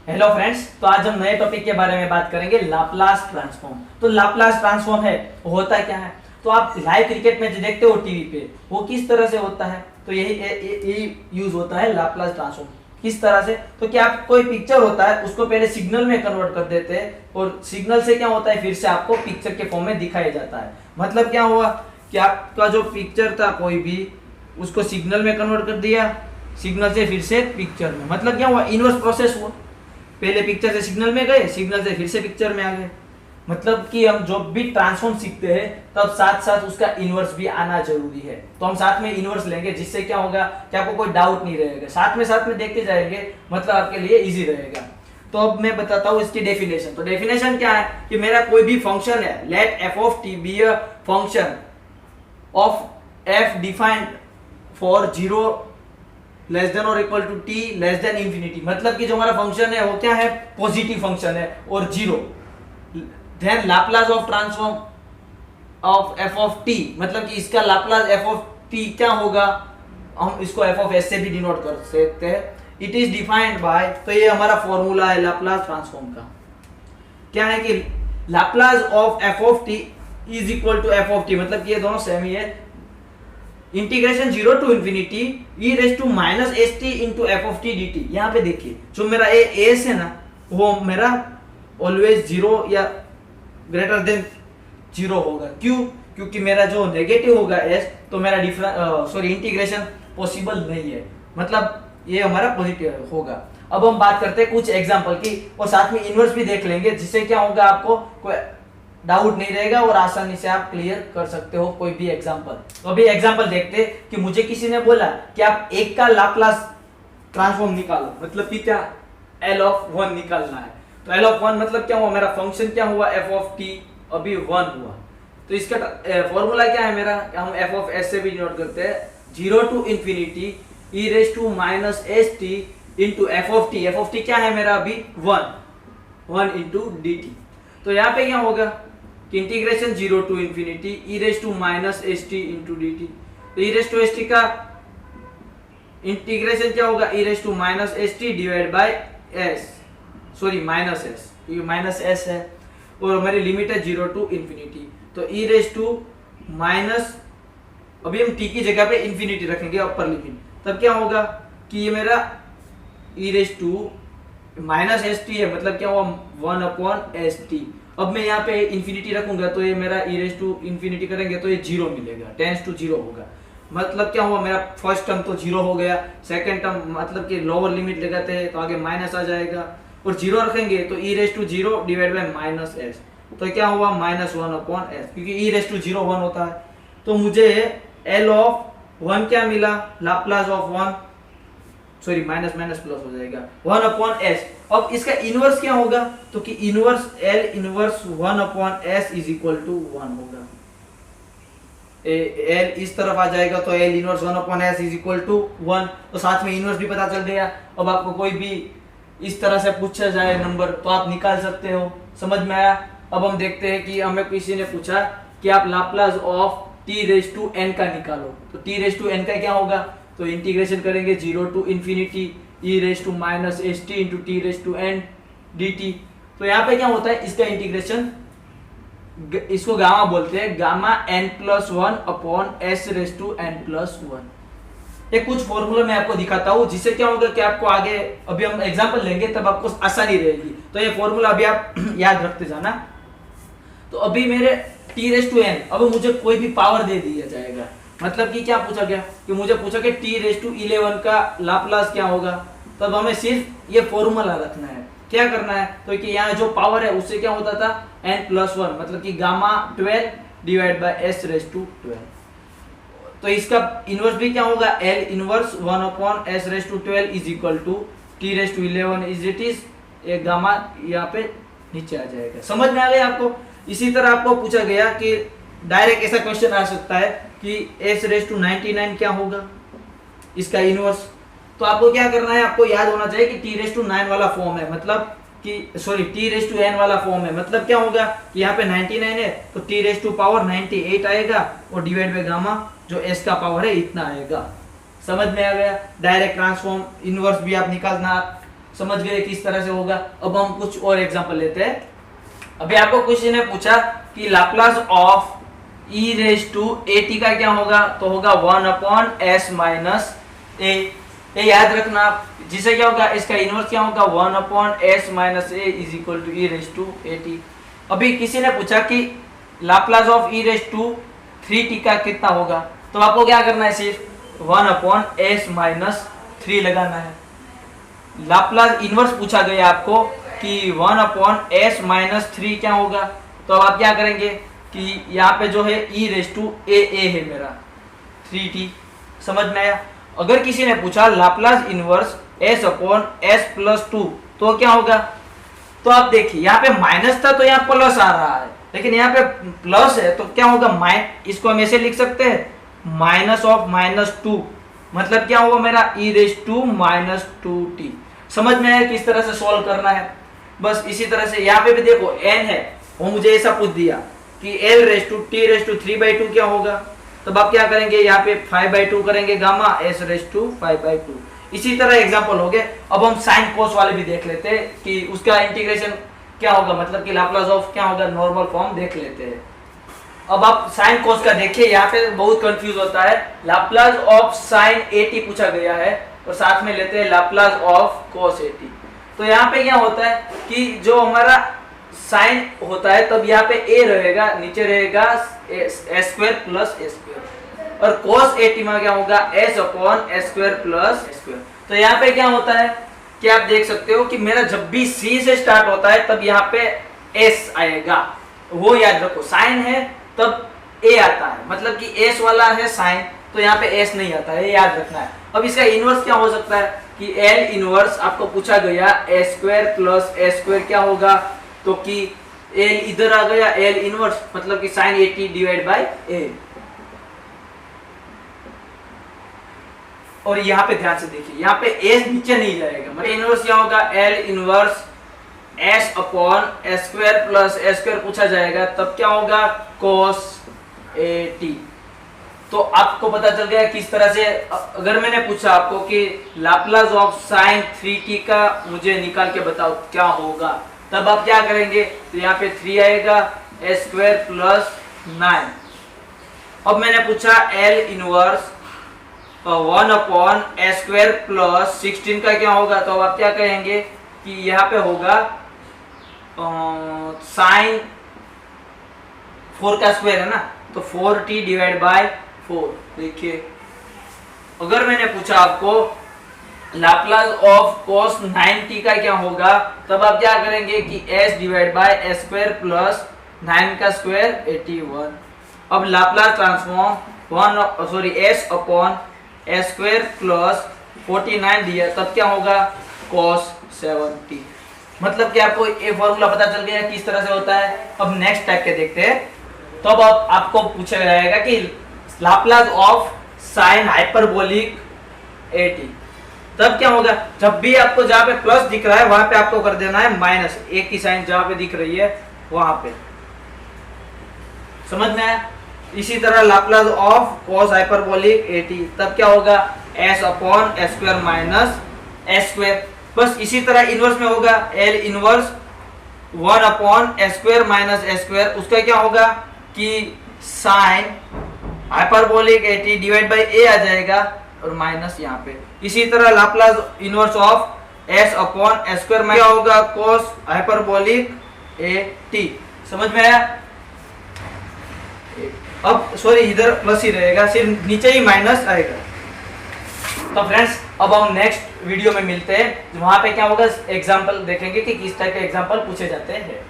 Hello friends, तो आज हम नए टॉपिक के बारे में बात करेंगे लाप्लास ट्रांसफॉर्म। तो लाप्लास ट्रांसफॉर्म है वो होता क्या है? तो आप लाइव क्रिकेट मैच देखते हो टीवी पे, वो किस तरह से होता है? तो यही यूज होता है लाप्लास ट्रांसफॉर्म। किस तरह से? तो क्या आप कोई पिक्चर होता है उसको पहले सिग्नल में कन्वर्ट कर देते हैं और सिग्नल से क्या होता है फिर से आपको पिक्चर के फॉर्म में दिखाया जाता है। मतलब क्या हुआ कि आपका जो पिक्चर था कोई भी उसको सिग्नल में कन्वर्ट कर दिया, सिग्नल से फिर से पिक्चर में। मतलब क्या हुआ? इनवर्स प्रोसेस हुआ। पहले पिक्चर से सिग्नल में गए, सिग्नल से फिर से पिक्चर में आ गए। मतलब कि हम जो भी ट्रांसफॉर्म सीखते हैं तब साथ साथ उसका इनवर्स भी आना जरूरी है। तो हम साथ में इनवर्स लेंगे जिससे क्या होगा कि आपको कोई डाउट नहीं रहेगा, साथ में देखते जाएंगे, मतलब आपके लिए इजी रहेगा। तो अब मैं बताता हूँ इसकी डेफिनेशन। तो डेफिनेशन क्या है कि मेरा कोई भी फंक्शन है, let f of t be a function of f defined for 0 less than और equal to t less than infinity. मतलब कि जो हमारा फंक्शन है वो क्या है? पॉजिटिव फंक्शन है और 0। Then Laplace of transform of f of t, मतलब कि इसका लाप्लास एफ ऑफ टी क्या होगा? हम इसको एफ ऑफ एस से भी डिनोट कर सकते हैं। इट इज डिफाइंड बाय, तो ये हमारा फॉर्मूला है लाप्लास ट्रांसफॉर्म का। क्या है कि Laplace of f of t is equal to f of t, मतलब कि ये दोनों सेम ही है। Integration 0 to infinity e raise to minus s t into f of t d t. यहाँ पे देखिए जो मेरा एस है ना वो मेरा ऑलवेज 0 या ग्रेटर देन 0 होगा। क्यों? क्योंकि मेरा जो नेगेटिव होगा एस, तो मेरा इंटीग्रेशन पॉसिबल नहीं है, मतलब ये हमारा पॉजिटिव होगा। अब हम बात करते हैं कुछ एग्जांपल की और साथ में इनवर्स भी देख लेंगे, जिससे क्या होगा आपको कोई डाउट नहीं रहेगा और आसानी से आप क्लियर कर सकते हो कोई भी एग्जांपल। तो अभी एग्जांपल देखते हैं कि मुझे किसी ने बोला कि आप एक का लाप्लास ट्रांसफॉर्म निकालो, मतलब कि क्या? एल ऑफ 1 निकालना है। तो एल ऑफ 1 मतलब क्या हुआ? मेरा फंक्शन क्या हुआ? एफ ऑफ टी अभी 1 हुआ। तो इसका फॉर्मूला क्या है मेरा? हम एफ ऑफ एस से भी नोट करते हैं, 0 to infinity e raise to minus s t into f of t. F of t क्या है मेरा? अभी 1 इंटू डी टी। तो यहाँ पे क्या होगा कि integration 0 to infinity e raise to minus s t into d t. तो e raise to s t का इंटीग्रेशन क्या होगा? E raise to minus s t divide by s, minus s, क्योंकि माइनस एस है और हमारी limit है 0 to infinity. तो ई रेज टू माइनस, अभी हम टी की जगह पे इंफिनिटी रखेंगे अपर लिमिट, तब क्या होगा कि ये मेरा e raise to minus s t है, मतलब क्या हुआ? 1 अपॉन एस टी। अब मैं यहाँ पे इंफिनिटी रखूंगा तो ये मेरा ई रेज टू इंफिनिटी करेंगे तो ये 0 मिलेगा, टेंस टू 0 होगा। मतलब क्या हुआ? मेरा फर्स्ट टर्म तो 0 हो गया, सेकंड टर्म मतलब कि लोअर लिमिट लगाते हैं तो आगे माइनस आ जाएगा और 0 रखेंगे तो e raise to 0 divide by minus s. तो क्या हुआ? माइनस 1 अपॉन एस, क्योंकि ई रेज टू 0 1 होता है। तो मुझे एल ऑफ 1 क्या मिला? Laplace of 1, minus minus plus हो जाएगा 1 अपॉन एस। अब इसका इनवर्स क्या होगा? तो कि inverse L inverse 1 upon s is equal to 1 होगा। एल इस तरफ आ जाएगा तो L inverse 1 upon s is equal to 1। तो साथ में इनवर्स भी पता चल गया। अब आपको कोई भी इस तरह से पूछा जाए नंबर तो आप निकाल सकते हो। समझ में आया? अब हम देखते हैं कि हमें किसी ने पूछा कि आप Laplace of t raise to n का निकालो। तो टी रेज टू एन का क्या होगा? तो इंटीग्रेशन करेंगे 0 to infinity e raise to minus s t into t raise to n d t. तो यहाँ पे क्या होता है? इसका इंटीग्रेशन, इसको गामा बोलते हैं, gamma n plus 1 upon s raise to n plus 1। एक कुछ फॉर्मूला मैं आपको दिखाता हूँ जिससे क्या होगा कि आपको आगे, अभी हम एग्जांपल लेंगे तब आपको आसानी रहेगी। तो ये फॉर्मूला अभी आप याद रखते जाना। तो अभी मेरे टी रेज टू एन, अब मुझे कोई भी पावर दे दिया जाएगा, मतलब कि क्या पूछा गया कि मुझे पूछा कि टी रेज टू 11 का लाप्लास क्या होगा। तब हमें सिर्फ ये फॉर्मूला रखना है। क्या करना है? तो कि यहाँ जो पावर है उससे क्या होता था? n प्लस 1, मतलब कि gamma 12 divide by s raise to 12। तो इसका इनवर्स भी क्या होगा? L inverse 1 upon s raise to 12 is equal to t raise to 11 is it is, एक गामा यहाँ पे नीचे आ जाएगा। समझ में आ गया आपको? इसी तरह आपको पूछा गया कि डायरेक्ट ऐसा क्वेश्चन आ सकता है कि s रेज टू 99 क्या होगा, इसका इनवर्स। तो आपको क्या करना है? आपको याद होना चाहिए कि टी रेज टू 9 वाला फॉर्म है, मतलब कि टी रेज टू n वाला फॉर्म है। मतलब क्या होगा कि यहाँ पे 99 है तो टी रेज टू पावर 98 आएगा और डिवाइड बाय गामा जो s का पावर है इतना आएगा। समझ में आ गया? डायरेक्ट ट्रांसफॉर्म इनवर्स भी आप निकालना समझ गए किस तरह से होगा। अब हम कुछ और एग्जांपल लेते हैं। अभी आपको किसी ने पूछा कि Laplace of e raise to a t का क्या होगा, तो होगा 1 अपॉन एस माइनस ए। ये याद रखना, जिसे क्या होगा, इसका इनवर्स क्या होगा, 1 upon s minus a is equal to e raise to a t. अभी किसी ने पूछा कि Laplace of e raise to 3t का कितना होगा, तो आपको क्या करना है, सिर्फ 1 अपॉन एस माइनस 3 लगाना है। लाप्लास इनवर्स पूछा गया आपको कि 1 अपॉन एस माइनस 3 क्या होगा, तो अब आप क्या करेंगे कि यहाँ पे जो है e रेज टू ए है मेरा 3t। समझ में आया। अगर किसी ने पूछा Laplace inverse s upon s plus 2 तो क्या होगा, तो आप देखिए यहाँ पे माइनस था तो यहाँ प्लस आ रहा है, लेकिन यहाँ पे प्लस है तो क्या होगा, इसको हम ऐसे लिख सकते हैं माइनस ऑफ माइनस 2, मतलब क्या होगा मेरा e raise to minus 2t। समझ में आया किस तरह से सॉल्व करना है। बस इसी तरह से यहाँ पे भी देखो n है, वो मुझे ऐसा पूछ दिया कि l raise to t raise to 3/2 क्या होगा, तब आप क्या करेंगे, यहाँ पे 5/2 करेंगे गामा s रेज टू 5/2। इसी तरह एग्जांपल हो गए। अब हम साइन कोस वाले भी देख लेते हैं कि उसका इंटीग्रेशन क्या होगा, मतलब कि लाप्लास ऑफ क्या होगा, नॉर्मल फॉर्म देख लेते हैं। अब आप साइन कोस का देखिए, यहाँ पे बहुत कंफ्यूज होता है। लाप्लास ऑफ साइन एटी पूछा गया है और साथ में लेते हैं लाप्लास ऑफ कोस एटी। तो यहाँ पे क्या होता है कि जो हमारा साइन होता है तब यहाँ पे ए रहेगा, नीचे रहेगा एस स्क्वायर प्लस ए स्क्वायर, और cos 80 में क्या होगा, s upon s square plus s square. तो यहाँ पे क्या होता है कि आप देख सकते हो कि मेरा जब भी c से स्टार्ट होता है तब यहाँ पे s आएगा, वो याद रखो। साइन है तब a आता है, मतलब कि s वाला है साइन, तो यहाँ पे s नहीं आता है, ये याद रखना है। अब इसका इनवर्स क्या हो सकता है कि l इनवर्स आपको पूछा गया s square plus s square क्या होगा, तो कि l इधर आ गया, l इनवर्स मतलब कि साइन 80 डिवाइड बाय a। और यहाँ पे ध्यान से देखिए, यहाँ पे s नीचे नहीं जाएगा, मतलब इनवर्स क्या होगा, l inverse s upon s square plus s square पूछा जाएगा, तब क्या होगा cos 80। तो आपको पता चल गया किस तरह से। अगर मैंने पूछा आपको कि लाप्लास ऑफ साइन 3t का मुझे निकाल के बताओ क्या होगा, तब आप क्या करेंगे, तो यहाँ पे 3 आएगा, s स्क्वायर प्लस 9। अब मैंने पूछा l inverse 1 upon s square plus 16 का क्या होगा, तो अब आप क्या कहेंगे कि यहाँ पे होगा साइन 4 का स्क्वायर है ना, तो 4t डिवाइड बाय 4। देखिए अगर मैंने पूछा आपको लाप्लास ऑफ cos 9t का क्या होगा, तब आप क्या करेंगे कि s divide by s square plus 9 का स्क्वायर 81। अब Laplace transform s upon s square plus 49 दिया, तब क्या होगा cos 70। मतलब कि आपको ये फॉर्मूला पता चल गया किस तरह से होता है। अब नेक्स्ट टाइप के देखते हैं। तो अब आपको पूछा जाएगा कि लाप्लास ऑफ साइन हाइपरबोलिक 80, तब क्या होगा, जब भी आपको जहां पे प्लस दिख रहा है वहां पे आपको कर देना है माइनस, एक की साइन जहां पे दिख रही है वहां पे। समझ में आया। इसी तरह लाप्लास ऑफ cos हाइपरबोलिक 80, तब क्या होगा s upon s square minus s square. बस इसी तरह इनवर्स में होगा l inverse 1 upon s square minus s square, उसका क्या होगा कि sine hyperbolic 80 divide by a आ जाएगा और माइनस यहाँ पे। इसी तरह Laplace inverse of s upon s square में क्या होगा cos हाइपरबोलिक 80। समझ में आया। अब इधर प्लस ही रहेगा, सिर्फ नीचे ही माइनस आएगा। तो फ्रेंड्स अब हम नेक्स्ट वीडियो में मिलते हैं, वहां पे क्या होगा एग्जांपल देखेंगे कि किस टाइप के एग्जांपल पूछे जाते हैं।